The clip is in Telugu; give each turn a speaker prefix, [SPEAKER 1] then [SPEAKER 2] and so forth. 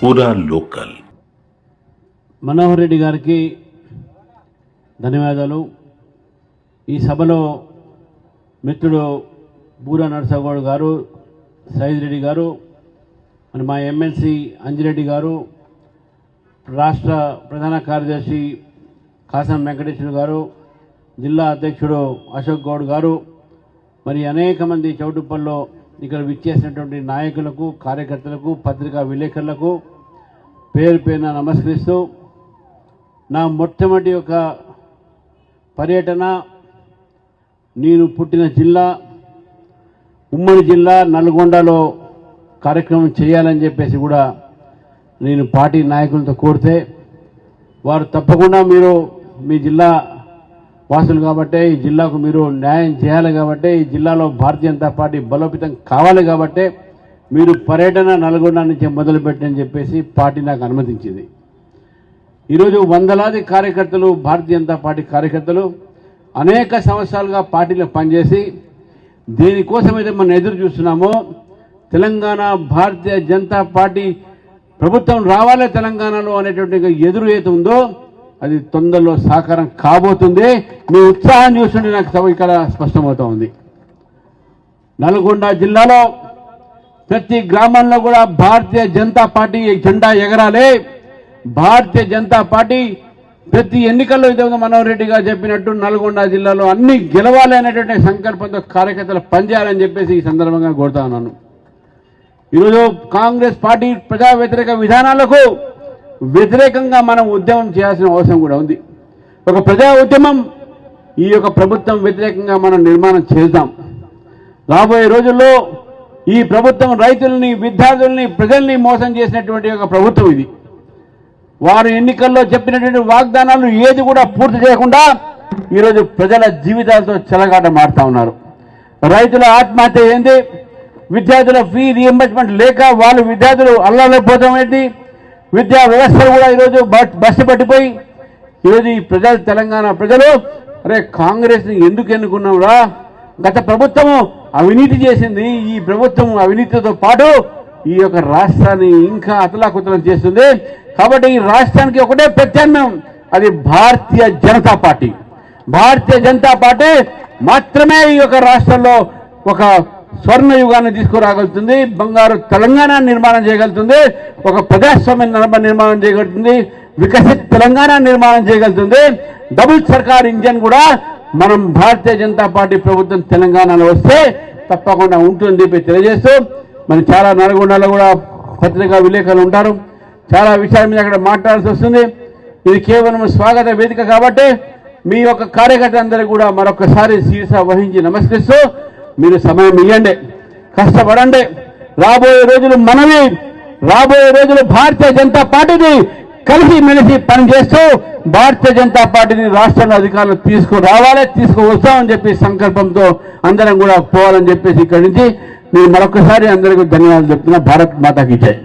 [SPEAKER 1] పూరా లోకల్.
[SPEAKER 2] మనోహర్ రెడ్డి గారికి ధన్యవాదాలు. ఈ సభలో మిత్రుడు బూరా నరసగౌడ్ గారు, సైద్ రెడ్డి గారు, మరి మా ఎమ్మెల్సీ అంజిరెడ్డి గారు, రాష్ట్ర ప్రధాన కార్యదర్శి కాసం వెంకటేశ్వర గారు, జిల్లా అధ్యక్షుడు అశోక్ గౌడ్ గారు, మరి అనేక మంది చౌటుప్పల్లో ఇక్కడ విచ్చేసినటువంటి నాయకులకు, కార్యకర్తలకు, పత్రికా విలేకరులకు పేరు పేరున నమస్కరిస్తూ, నా మొట్టమొదటి ఒక పర్యటన నేను పుట్టిన జిల్లా ఉమ్మడి జిల్లా నల్గొండలో కార్యక్రమం చేయాలని చెప్పేసి కూడా నేను పార్టీ నాయకులతో కోరితే వారు తప్పకుండా మీరు మీ జిల్లా వాసులు కాబట్టి ఈ జిల్లాకు మీరు న్యాయం చేయాలి కాబట్టి ఈ జిల్లాలో భారతీయ జనతా పార్టీ బలోపేతం కావాలి కాబట్టి మీరు పర్యటన నల్గొండ నుంచి మొదలుపెట్టని చెప్పేసి పార్టీ నాకు అనుమతించింది. ఈరోజు వందలాది కార్యకర్తలు, భారతీయ జనతా పార్టీ కార్యకర్తలు అనేక సంవత్సరాలుగా పార్టీలో పనిచేసి దేనికోసమైతే మనం ఎదురు చూస్తున్నామో తెలంగాణ భారతీయ జనతా పార్టీ ప్రభుత్వం రావాలి తెలంగాణలో అనేటువంటి ఎదురు ఏది ఉందో అది తొందరలో సాకారం కాబోతుంది. మీ ఉత్సాహం చూస్తుంటే నాకు ఇక్కడ స్పష్టమవుతా ఉంది. నల్గొండ జిల్లాలో ప్రతి గ్రామంలో కూడా భారతీయ జనతా పార్టీ జెండా ఎగరాలి. భారతీయ జనతా పార్టీ ప్రతి ఎన్నికల్లో ఇదే మనోహర్ రెడ్డి గారు చెప్పినట్టు నల్గొండ జిల్లాలో అన్ని గెలవాలి అనేటువంటి సంకల్పంతో కార్యకర్తలు పనిచేయాలని చెప్పేసి ఈ సందర్భంగా కోరుతా ఉన్నాను. ఈరోజు కాంగ్రెస్ పార్టీ ప్రజా వ్యతిరేక విధానాలకు వ్యతిరేకంగా మనం ఉద్యమం చేయాల్సిన అవసరం కూడా ఉంది. ఒక ప్రజా ఉద్యమం ఈ యొక్క ప్రభుత్వం వ్యతిరేకంగా మనం నిర్మాణం చేద్దాం. రాబోయే రోజుల్లో ఈ ప్రభుత్వం రైతుల్ని, విద్యార్థుల్ని, ప్రజల్ని మోసం చేసినటువంటి ఒక ప్రభుత్వం ఇది. వారు ఎన్నికల్లో చెప్పినటువంటి వాగ్దానాలు ఏది కూడా పూర్తి చేయకుండా ఈరోజు ప్రజల జీవితాలతో చెలగాటమాడుతా ఉన్నారు. రైతుల ఆత్మహత్య ఏంటి, విద్యార్థుల ఫీ రీఎంబర్స్మెంట్ లేక వాళ్ళు విద్యార్థులు అల్లలేకపోవడం ఏంటి, విద్యా వ్యవస్థలు కూడా ఈరోజు బస్సు పట్టిపోయి ఈరోజు ఈ ప్రజలు, తెలంగాణ ప్రజలు అరే కాంగ్రెస్ని ఎందుకు ఎన్నుకున్నాంరా, గత ప్రభుత్వము అవినీతి చేసింది, ఈ ప్రభుత్వం అవినీతితో పాటు ఈ యొక్క రాష్ట్రాన్ని ఇంకా అతలాకుతలం చేస్తుంది. కాబట్టి ఈ రాష్ట్రానికి ఒకటే ప్రత్యామ్నాయం, అది భారతీయ జనతా పార్టీ. భారతీయ జనతా పార్టీ మాత్రమే ఈ యొక్క రాష్ట్రంలో ఒక స్వర్ణ యుగాన్ని తీసుకురాగలుగుతుంది, బంగారు తెలంగాణ నిర్మాణం చేయగలుగుతుంది, ఒక ప్రజాస్వామ్య నిర్మాణం చేయగలుగుతుంది, వికసిత్ తెలంగాణ నిర్మాణం చేయగలుగుతుంది. డబుల్ సర్కార్ ఇంజన్ కూడా మనం భారతీయ జనతా పార్టీ ప్రభుత్వం తెలంగాణలో వస్తే తప్పకుండా ఉంటుందని చెప్పి తెలియజేస్తూ, మరి చాలా నల్గొండలో కూడా పత్రికా విలేకరులు ఉంటారు, చాలా విషయాల మీద అక్కడ మాట్లాడాల్సి వస్తుంది. ఇది కేవలం స్వాగత వేదిక కాబట్టి మీ యొక్క కార్యకర్తలందరూ కూడా మరొకసారి శీర్ష వహించి నమస్కరిస్తూ మీరు సమయం ఇవ్వండి, కష్టపడండి. రాబోయే రోజులు మనవి, రాబోయే రోజులు భారతీయ జనతా పార్టీని కలిసి మెలిసి పనిచేస్తూ భారతీయ జనతా పార్టీని రాష్ట్రంలో అధికారులు తీసుకురావాలి, తీసుకువస్తామని చెప్పి సంకల్పంతో అందరం కూడా పోవాలని చెప్పేసి ఇక్కడి నుంచి నేను మరొకసారి అందరికీ ధన్యవాదాలు చెప్తున్నా. భారత్ మాతాకి జై.